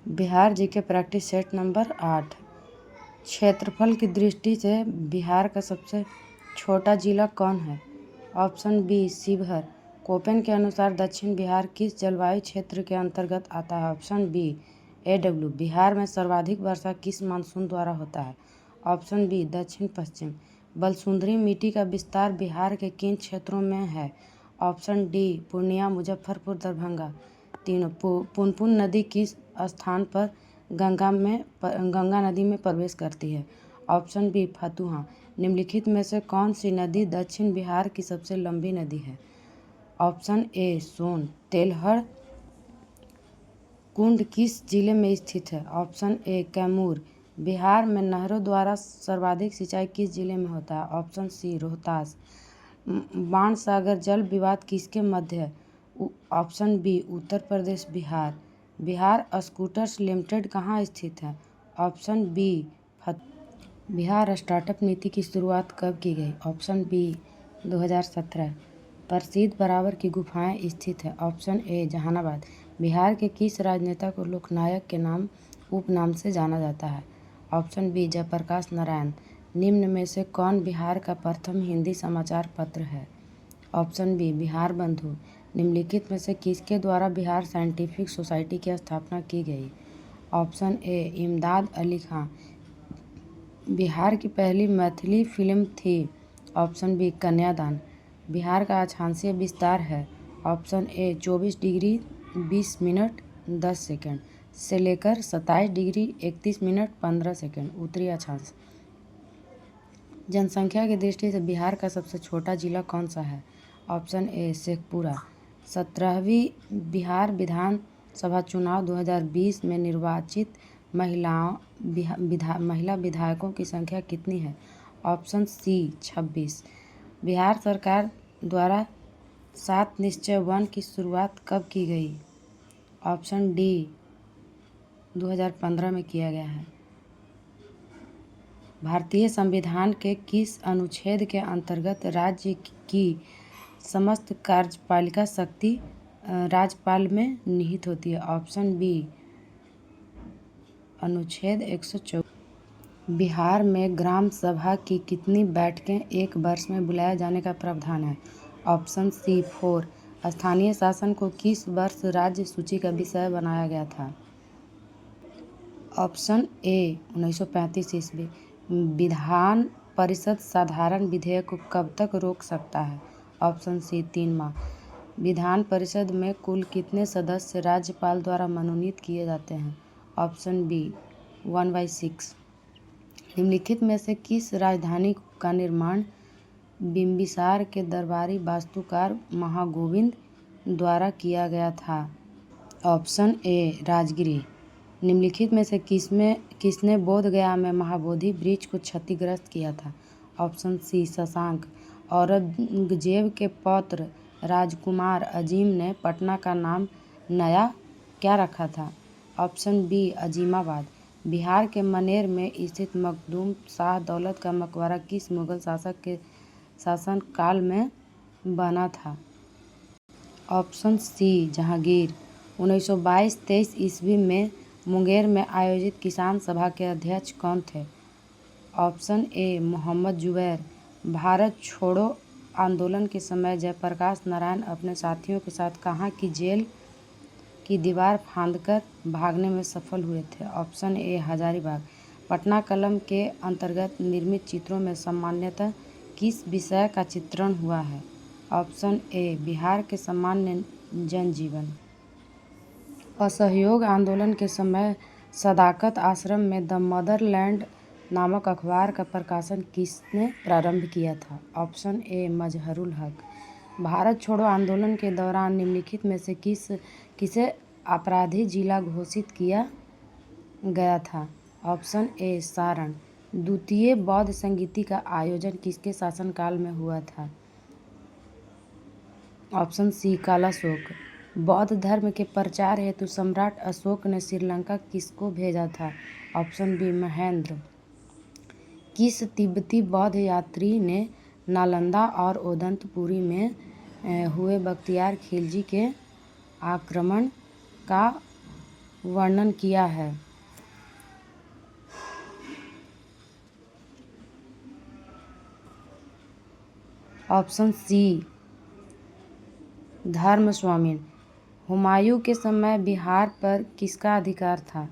Bihar GK practice set number 8। क्षेत्रफल की दृष्टि से बिहार का सबसे छोटा जिला कौन है? Option B Sheohar. कोपेन के अनुसार दक्षिण बिहार किस जलवायु क्षेत्र के अंतर्गत आता है? Option B AW। बिहार में सर्वाधिक वर्षा किस मानसून द्वारा होता है? ऑप्शन बी दक्षिण पश्चिम। बलसुंदरी मिट्टी का विस्तार बिहार के किन क्षेत्रों में है? Option D Purnia, Muzaffarpur, Darbhanga. तीनों। पुनपुन नदी किस स्थान पर गंगा नदी में प्रवेश करती है? Option B Fatuha. निम्नलिखित में से कौन सी नदी दक्षिण बिहार की सबसे लंबी नदी है? ऑप्शन ए सोन। तेलहड़ कुंड किस जिले में स्थित है? ऑप्शन ए कैमूर। बिहार में नहरों द्वारा सर्वाधिक सिंचाई किस जिले में होता है? ऑप्शन सी रोहतास। बाणसागर जल विवाद किसके मध्य है? Option B Uttar Pradesh Bihar. Bihar scooters limited कहाँ स्थित है? ऑप्शन बी बिहार स्टार्टअप नीति की शुरुआत कब की गई? Option B 2017। प्रसिद्ध बराबर की गुफाएं स्थित है? ऑप्शन ए जहानाबाद। बिहार के किस राजनेता को लोकनायक के उपनाम से जाना जाता है? Option B Jayaprakash Narayan. निम्न में से कौन बिहार का प्रथम हिंदी समाचार पत्र है? ऑप्शन बी बिहार बंधु। निम्नलिखित में से किसके द्वारा बिहार साइंटिफिक सोसाइटी की स्थापना की गई? ऑप्शन ए इमदाद अली खां। बिहार की पहली मैथिली फिल्म थी? ऑप्शन बी कन्यादान। बिहार का अक्षांशीय विस्तार है? ऑप्शन ए 24 डिग्री 20 मिनट 10 सेकंड से लेकर 27 डिग्री 31 मिनट 15 सेकंड उत्तरी अक्षांश। जनसंख्या की दृष्टि से बिहार का सबसे छोटा जिला कौन सा है? Option A Sheikhpura. 17वीं बिहार विधानसभा चुनाव 2020 में निर्वाचित महिला विधायकों की संख्या कितनी है? ऑप्शन सी 26। बिहार सरकार द्वारा 7 निश्चय वन की शुरुआत कब की गई? ऑप्शन डी 2015 में किया गया है। भारतीय संविधान के किस अनुच्छेद के अंतर्गत राज्य की समस्त कार्यपालिका शक्ति राज्यपाल में निहित होती है? ऑप्शन बी अनुच्छेद 114। बिहार में ग्राम सभा की कितनी बैठकें एक वर्ष में बुलाए जाने का प्रावधान है? Option C 4। स्थानीय शासन को किस वर्ष राज्य सूची का विषय बनाया गया था? ऑप्शन ए 1935 ईस्वी। विधान परिषद साधारण विधेयक को कब तक रोक सकता है? ऑप्शन सी 3 माह। विधान परिषद में कुल कितने सदस्य राज्यपाल द्वारा मनोनीत किए जाते हैं? Option B 1/6। निम्नलिखित में से किस राजधानी का निर्माण बिम्बिसार के दरबारी वास्तुकार महागोविंद द्वारा किया गया था? ऑप्शन ए राजगिरी। निम्नलिखित में से किसने बोध गया में महाबोधि वृक्ष को क्षतिग्रस्त किया था? ऑप्शन सी शशांक। औरंगजेब के पौत्र राजकुमार अजीम ने पटना का नाम नया क्या रखा था? Option B Azimabad. बिहार के मनेर में स्थित मखदूम शाह दौलत का मकबरा किस मुगल शासक के शासन काल में बना था? ऑप्शन सी जहांगीर। 1922-23 ईस्वी में मुंगेर में आयोजित किसान सभा के अध्यक्ष कौन थे? Option A Mohammad Zubair. भारत छोड़ो आंदोलन के समय जयप्रकाश नारायण अपने साथियों के साथ कहाँ की जेल की दीवार फांदकर भागने में सफल हुए थे? ऑप्शन ए हजारीबाग। पटना कलम के अंतर्गत निर्मित चित्रों में सामान्यतः किस विषय का चित्रण हुआ है? ऑप्शन ए बिहार के सामान्य जनजीवन। असहयोग आंदोलन के समय सदाकत आश्रम में द मदरलैंड नामक अखबार का प्रकाशन किसने प्रारंभ किया था? ऑप्शन ए मजहरुल हक। भारत छोड़ो आंदोलन के दौरान निम्नलिखित में से किसे अपराधी जिला घोषित किया गया था? ऑप्शन ए सारण। द्वितीय बौद्ध संगीति का आयोजन किसके शासनकाल में हुआ था? Option C Kalashoka. बौद्ध धर्म के प्रचार हेतु सम्राट अशोक ने श्रीलंका किसको भेजा था? Option B Mahendra. किस तिब्बती बौद्ध यात्री ने नालंदा और ओदंतपुरी में हुए बख्तियार खिलजी के आक्रमण का वर्णन किया है? ऑप्शन सी धर्मस्वामिन। हुमायूं के समय बिहार पर किसका अधिकार था?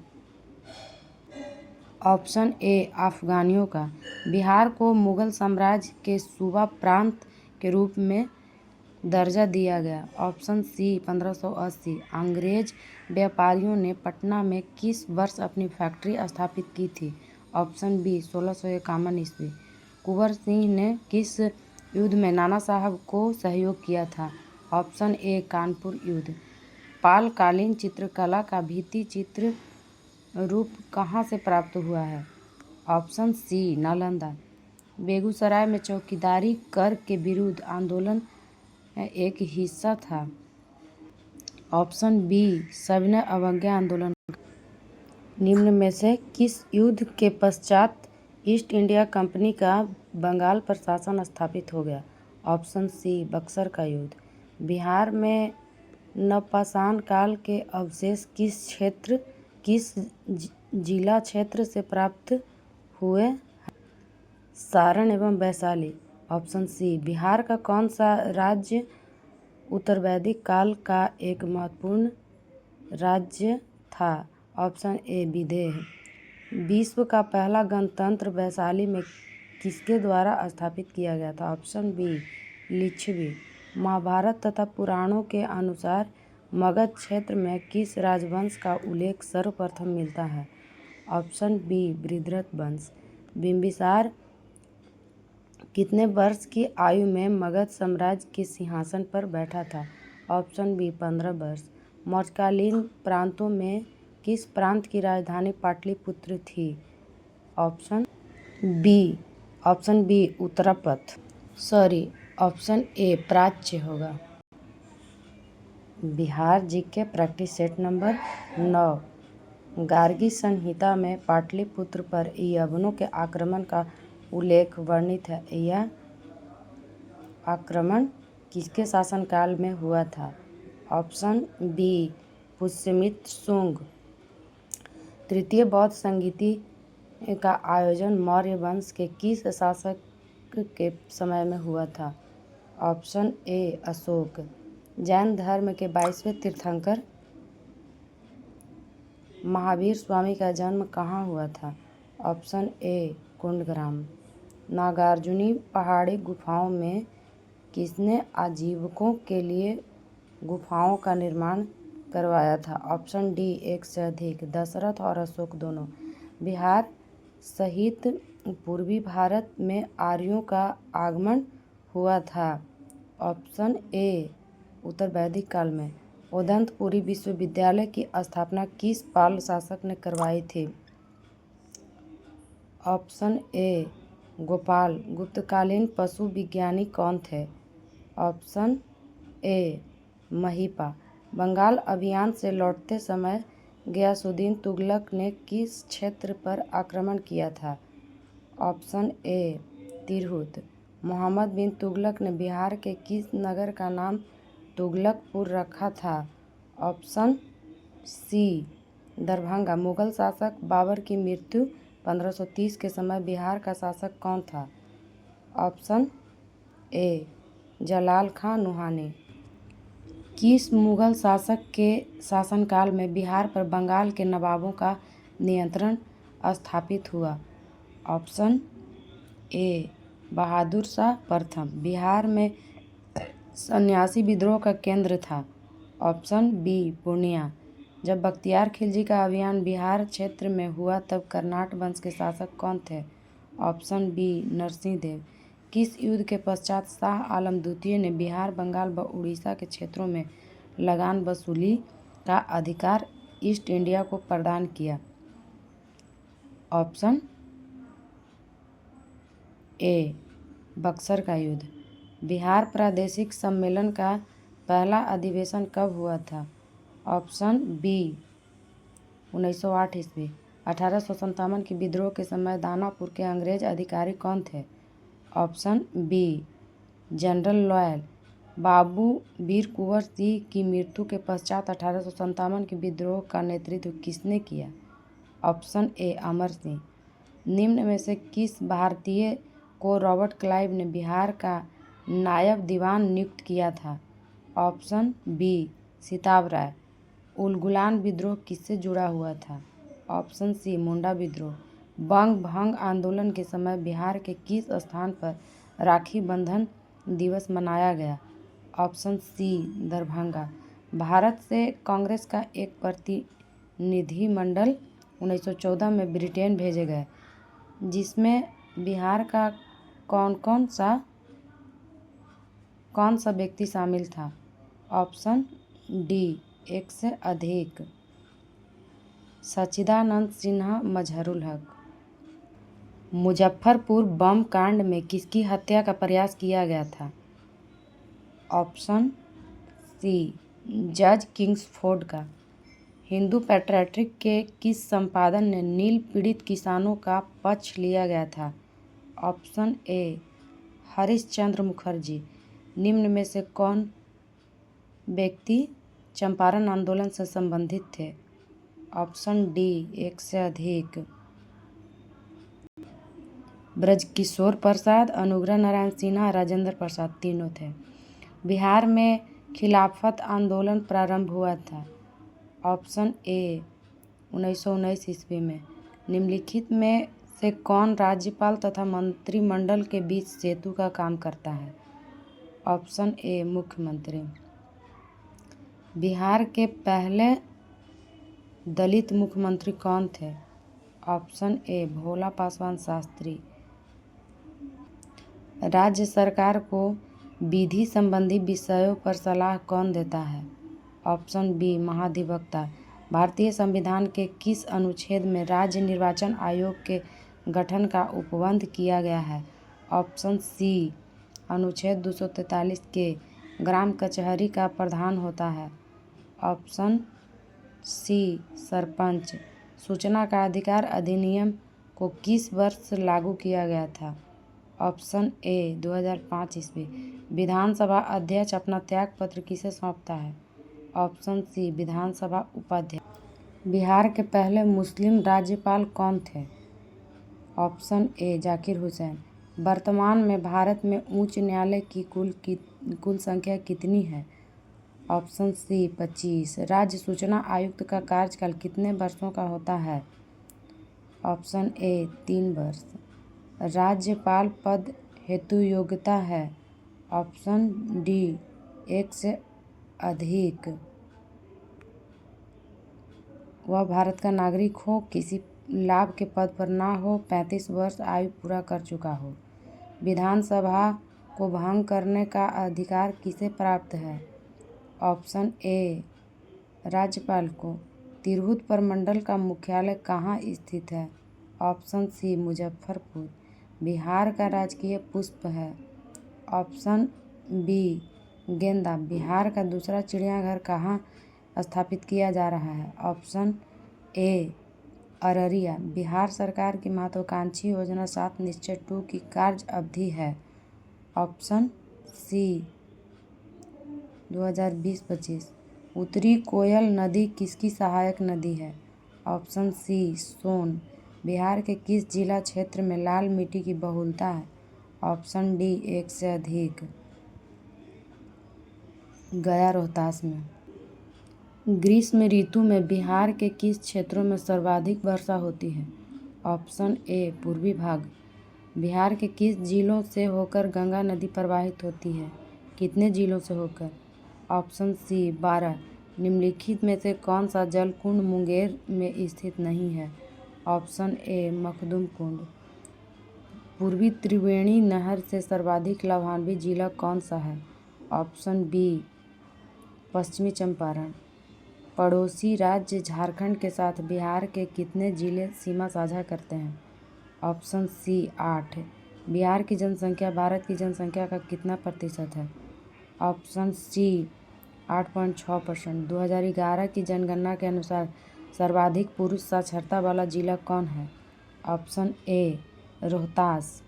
ऑप्शन ए अफगानियों का। बिहार को मुगल साम्राज्य के सूबा प्रांत के रूप में दर्जा दिया गया। Option C 1580। अंग्रेज व्यापारियों ने पटना में किस वर्ष अपनी फैक्ट्री स्थापित की थी? ऑप्शन बी 1651 ईस्वी। कुंवर सिंह ने किस युद्ध में नाना साहब को सहयोग किया था? ऑप्शन ए कानपुर युद्ध। पालकालीन चित्रकला का भित्ति चित्र रूप कहाँ से प्राप्त हुआ है? ऑप्शन सी नालंदा। बेगूसराय में चौकीदारी कर के विरुद्ध आंदोलन एक हिस्सा था। ऑप्शन बी सविनय अवज्ञा आंदोलन। निम्न में से किस युद्ध के पश्चात ईस्ट इंडिया कंपनी का बंगाल पर शासन स्थापित हो गया? ऑप्शन सी बक्सर का युद्ध। बिहार में नवपाषाण काल के अवशेष किस जिला क्षेत्र से प्राप्त हुए? सारण एवं वैशाली। Option C. बिहार का कौन सा राज्य उत्तरवैदिक काल का एक महत्वपूर्ण राज्य था? ऑप्शन ए विदेह। विश्व का पहला गणतंत्र वैशाली में किसके द्वारा स्थापित किया गया था? Option B Licchavi. महाभारत तथा पुराणों के अनुसार मगध क्षेत्र में किस राजवंश का उल्लेख सर्वप्रथम मिलता है? ऑप्शन बी बृहद्रथ वंश। बिंबिसार कितने वर्ष की आयु में मगध साम्राज्य के सिंहासन पर बैठा था? ऑप्शन बी 15 वर्ष। मौर्यकालीन प्रांतों में किस प्रांत की राजधानी पाटलिपुत्र थी? Option B Uttarapatha. Option A Prachya होगा। Bihar GK practice set number 9। Gargi Samhita में पाटलिपुत्र पर यवनों के आक्रमण का उल्लेख वर्णित है। यह आक्रमण किसके शासनकाल में हुआ था? Option B Pushyamitra Shunga. तृतीय बौद्ध संगीति का आयोजन मौर्य वंश के किस शासक के समय में हुआ था? ऑप्शन ए अशोक। जैन धर्म के 22वें तीर्थंकर महावीर स्वामी का जन्म कहाँ हुआ था? ऑप्शन ए कुंडग्राम। नागार्जुनी पहाड़ी गुफाओं में किसने आजीवकों के लिए गुफाओं का निर्माण करवाया था? ऑप्शन डी एक से अधिक। दशरथ और अशोक दोनों। बिहार सहित पूर्वी भारत में आर्यों का आगमन हुआ था। ऑप्शन ए उत्तर वैदिक काल में। उदंतपुरी विश्वविद्यालय की स्थापना किस पाल शासक ने करवाई थी? Option A Gopal. गुप्तकालीन पशु विज्ञानी कौन थे? ऑप्शन ए महिपा। बंगाल अभियान से लौटते समय गयासुद्दीन तुगलक ने किस क्षेत्र पर आक्रमण किया था? Option A Tirhut. मोहम्मद बिन तुगलक ने बिहार के किस नगर का नाम तुगलकपुर रखा था? ऑप्शन सी दरभंगा। मुगल शासक बाबर की मृत्यु 1530 के समय बिहार का शासक कौन था? ऑप्शन ए जलाल खां नुहानी। किस मुगल शासक के शासनकाल में बिहार पर बंगाल के नवाबों का नियंत्रण स्थापित हुआ? ऑप्शन ए बहादुर शाह प्रथम। बिहार में सन्यासी विद्रोह का केंद्र था? Option B Purnia. जब बख्तियार खिलजी का अभियान बिहार क्षेत्र में हुआ तब कर्नाट वंश के शासक कौन थे? Option B Narsingh Dev. किस युद्ध के पश्चात शाह आलम द्वितीय ने बिहार, बंगाल व उड़ीसा के क्षेत्रों में लगान वसूली का अधिकार ईस्ट इंडिया को प्रदान किया? ऑप्शन ए बक्सर का युद्ध। बिहार प्रादेशिक सम्मेलन का पहला अधिवेशन कब हुआ था? ऑप्शन बी 1908 ईस्वी। 1857 के विद्रोह के समय दानापुर के अंग्रेज अधिकारी कौन थे? Option B general Lloyd. Babu Veer Kunwar Singh की मृत्यु के पश्चात 1857 के विद्रोह का नेतृत्व किसने किया? Option A Amar Singh. निम्न में से किस भारतीय को रॉबर्ट क्लाइव ने बिहार का नायब दीवान नियुक्त किया था? ऑप्शन बी सिताब राय। उलगुलान विद्रोह किससे जुड़ा हुआ था? ऑप्शन सी मुंडा विद्रोह। बंग भंग आंदोलन के समय बिहार के किस स्थान पर राखी बंधन दिवस मनाया गया? ऑप्शन सी दरभंगा। भारत से कांग्रेस का एक प्रतिनिधिमंडल 1914 में ब्रिटेन भेजे गए, जिसमें बिहार का कौन सा व्यक्ति शामिल था? ऑप्शन डी एक से अधिक। सच्चिदानंद सिन्हा, मजहरुल हक। मुजफ्फरपुर बम कांड में किसकी हत्या का प्रयास किया गया था? ऑप्शन सी जज किंग्सफोर्ड का। हिंदू पैट्रियटिक के किस संपादन ने नील पीड़ित किसानों का पक्ष लिया गया था? ऑप्शन ए हरिश्चंद्र मुखर्जी। निम्न में से कौन व्यक्ति चंपारण आंदोलन से संबंधित थे? ऑप्शन डी एक से अधिक। ब्रजकिशोर प्रसाद, अनुग्रह नारायण सिन्हा, राजेंद्र प्रसाद तीनों थे। बिहार में खिलाफत आंदोलन प्रारंभ हुआ था? ऑप्शन ए 1919 ईस्वी में। निम्नलिखित में से कौन राज्यपाल तथा मंत्रिमंडल के बीच सेतु का काम करता है? ऑप्शन ए मुख्यमंत्री। बिहार के पहले दलित मुख्यमंत्री कौन थे? ऑप्शन ए भोला पासवान शास्त्री। राज्य सरकार को विधि संबंधी विषयों पर सलाह कौन देता है? ऑप्शन बी महाधिवक्ता। भारतीय संविधान के किस अनुच्छेद में राज्य निर्वाचन आयोग के गठन का उपबंध किया गया है? ऑप्शन सी अनुच्छेद 243 के ग्राम कचहरी का प्रधान होता है। Option C sarpanch. सूचना का अधिकार अधिनियम को किस वर्ष लागू किया गया था? ऑप्शन ए 2005 ईस्वी। विधानसभा अध्यक्ष अपना त्यागपत्र किसे सौंपता है? ऑप्शन सी विधानसभा उपाध्यक्ष। बिहार के पहले मुस्लिम राज्यपाल कौन थे? ऑप्शन ए जाकिर हुसैन। वर्तमान में भारत में उच्च न्यायालय की कुल संख्या कितनी है? Option C 25। राज्य सूचना आयुक्त का कार्यकाल कितने वर्षों का होता है? ऑप्शन ए 3 वर्ष। राज्यपाल पद हेतु योग्यता है? ऑप्शन डी एक से अधिक। वह भारत का नागरिक हो, किसी लाभ के पद पर ना हो, 35 वर्ष आयु पूरा कर चुका हो। विधानसभा को भंग करने का अधिकार किसे प्राप्त है? ऑप्शन ए राज्यपाल को। तिरहुत प्रमंडल का मुख्यालय कहाँ स्थित है? ऑप्शन सी मुजफ्फरपुर। बिहार का राजकीय पुष्प है? ऑप्शन बी गेंदा। बिहार का दूसरा चिड़ियाघर कहाँ स्थापित किया जा रहा है? ऑप्शन ए अररिया। बिहार सरकार की महत्वाकांक्षी योजना 7 निश्चय 2 की कार्य अवधि है? Option C 2020-25। उत्तरी कोयल नदी किसकी सहायक नदी है? ऑप्शन सी सोन। बिहार के किस जिला क्षेत्र में लाल मिट्टी की बहुलता है? ऑप्शन डी एक से अधिक। गया रोहतास में। ग्रीष्म ऋतु में बिहार के किस क्षेत्रों में सर्वाधिक वर्षा होती है? ऑप्शन ए पूर्वी भाग। बिहार के किस जिलों से होकर गंगा नदी प्रवाहित होती है? कितने जिलों से होकर? Option C 12। निम्नलिखित में से कौन सा जल कुंड मुंगेर में स्थित नहीं है? ऑप्शन ए मखदुम कुंड। पूर्वी त्रिवेणी नहर से सर्वाधिक लाभान्वित जिला कौन सा है? ऑप्शन बी पश्चिमी चंपारण। पड़ोसी राज्य झारखंड के साथ बिहार के कितने जिले सीमा साझा करते हैं? Option C 8। बिहार की जनसंख्या भारत की जनसंख्या का कितना प्रतिशत है? ऑप्शन सी 8.6%। 2011 की जनगणना के अनुसार सर्वाधिक पुरुष साक्षरता वाला जिला कौन है? ऑप्शन ए रोहतास।